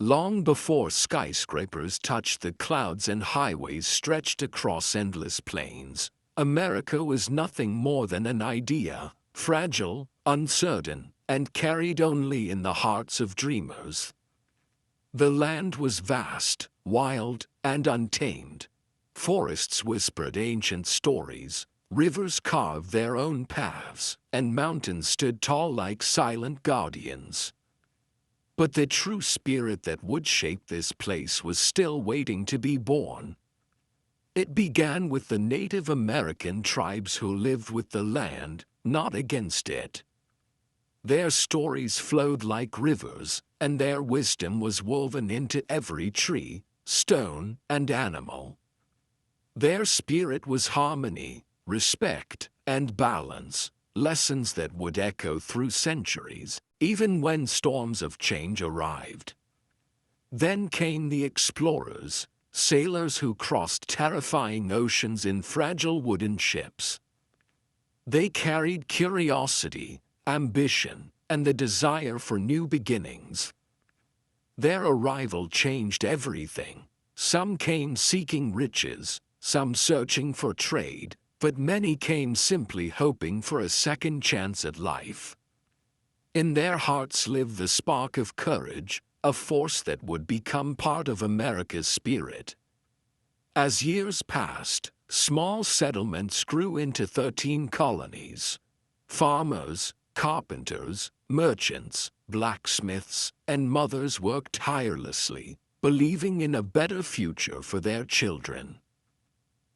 Long before skyscrapers touched the clouds and highways stretched across endless plains, America was nothing more than an idea, fragile, uncertain, and carried only in the hearts of dreamers. The land was vast, wild, and untamed. Forests whispered ancient stories, rivers carved their own paths, and mountains stood tall like silent guardians. But the true spirit that would shape this place was still waiting to be born. It began with the Native American tribes who lived with the land, not against it. Their stories flowed like rivers, and their wisdom was woven into every tree, stone, and animal. Their spirit was harmony, respect, and balance, lessons that would echo through centuries, even when storms of change arrived. Then came the explorers, sailors who crossed terrifying oceans in fragile wooden ships. They carried curiosity, ambition, and the desire for new beginnings. Their arrival changed everything. Some came seeking riches, some searching for trade, but many came simply hoping for a second chance at life. In their hearts lived the spark of courage, a force that would become part of America's spirit. As years passed, small settlements grew into 13 colonies. Farmers, carpenters, merchants, blacksmiths, and mothers worked tirelessly, believing in a better future for their children.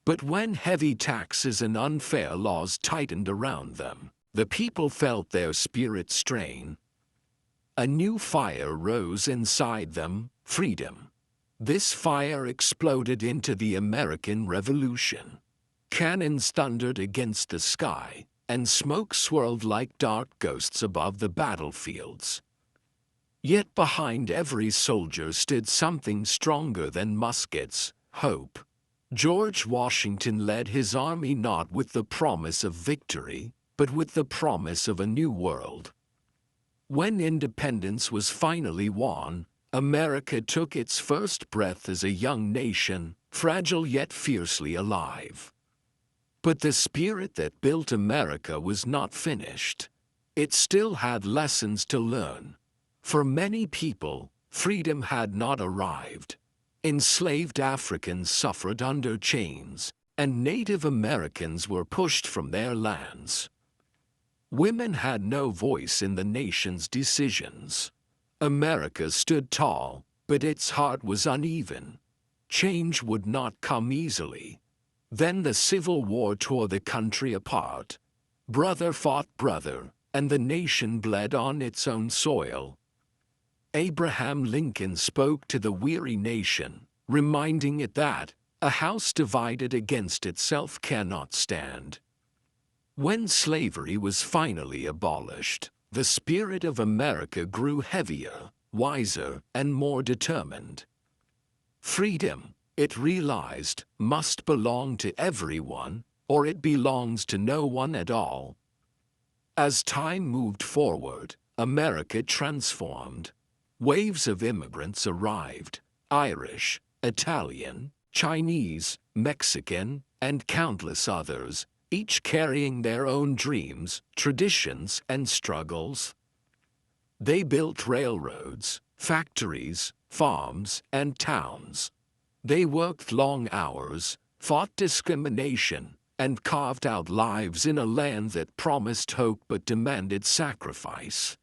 But when heavy taxes and unfair laws tightened around them, the people felt their spirits strain. A new fire rose inside them, freedom. This fire exploded into the American Revolution. Cannons thundered against the sky, and smoke swirled like dark ghosts above the battlefields. Yet behind every soldier stood something stronger than muskets, hope. George Washington led his army not with the promise of victory, but with the promise of a new world. When independence was finally won, America took its first breath as a young nation, fragile yet fiercely alive. But the spirit that built America was not finished. It still had lessons to learn. For many people, freedom had not arrived. Enslaved Africans suffered under chains, and Native Americans were pushed from their lands. Women had no voice in the nation's decisions. America stood tall, but its heart was uneven. Change would not come easily. Then the Civil War tore the country apart. Brother fought brother, and the nation bled on its own soil. Abraham Lincoln spoke to the weary nation, reminding it that a house divided against itself cannot stand. When slavery was finally abolished, the spirit of America grew heavier, wiser, and more determined. Freedom, it realized, must belong to everyone, or it belongs to no one at all. As time moved forward, America transformed. Waves of immigrants arrived, Irish, Italian, Chinese, Mexican, and countless others, each carrying their own dreams, traditions, and struggles. They built railroads, factories, farms, and towns. They worked long hours, fought discrimination, and carved out lives in a land that promised hope but demanded sacrifice.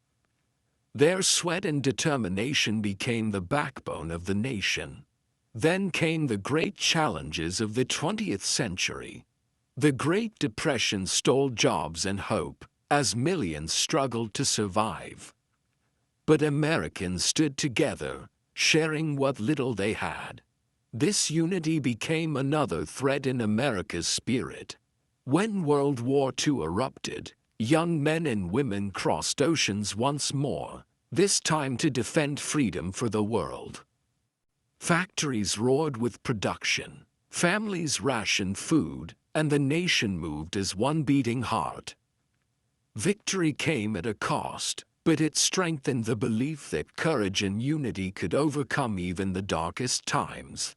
Their sweat and determination became the backbone of the nation. Then came the great challenges of the 20th century. The Great Depression stole jobs and hope, as millions struggled to survive. But Americans stood together, sharing what little they had. This unity became another thread in America's spirit. When World War II erupted, young men and women crossed oceans once more, this time to defend freedom for the world. Factories roared with production, families rationed food, and the nation moved as one beating heart. Victory came at a cost. but it strengthened the belief that courage and unity could overcome even the darkest times.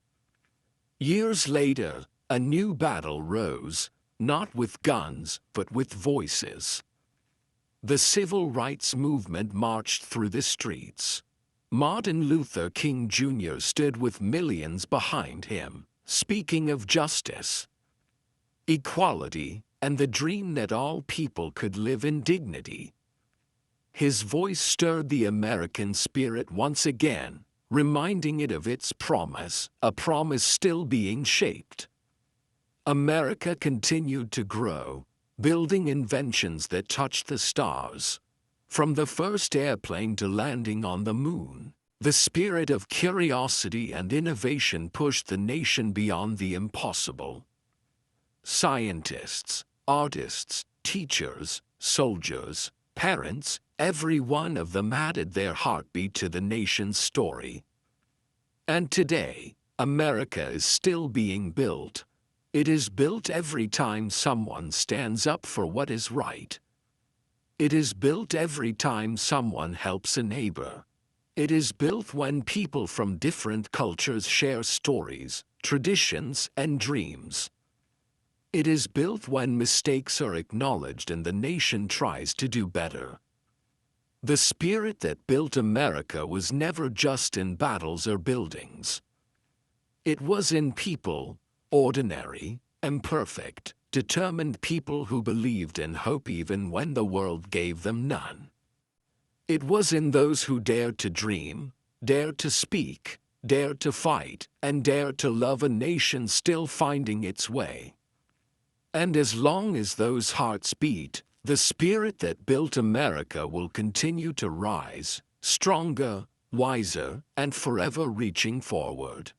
Years later, a new battle rose, not with guns, but with voices. The civil rights movement marched through the streets. Martin Luther King Jr. stood with millions behind him, speaking of justice, equality, and the dream that all people could live in dignity. His voice stirred the American spirit once again, reminding it of its promise, a promise still being shaped. America continued to grow, building inventions that touched the stars. From the first airplane to landing on the moon, the spirit of curiosity and innovation pushed the nation beyond the impossible. Scientists, artists, teachers, soldiers, parents, every one of them added their heartbeat to the nation's story. And today, America is still being built. It is built every time someone stands up for what is right. It is built every time someone helps a neighbor. It is built when people from different cultures share stories, traditions, and dreams. It is built when mistakes are acknowledged and the nation tries to do better. The spirit that built America was never just in battles or buildings. It was in people, ordinary, imperfect, determined people who believed in hope even when the world gave them none. It was in those who dared to dream, dared to speak, dared to fight, and dared to love a nation still finding its way. And as long as those hearts beat, the spirit that built America will continue to rise, stronger, wiser, and forever reaching forward.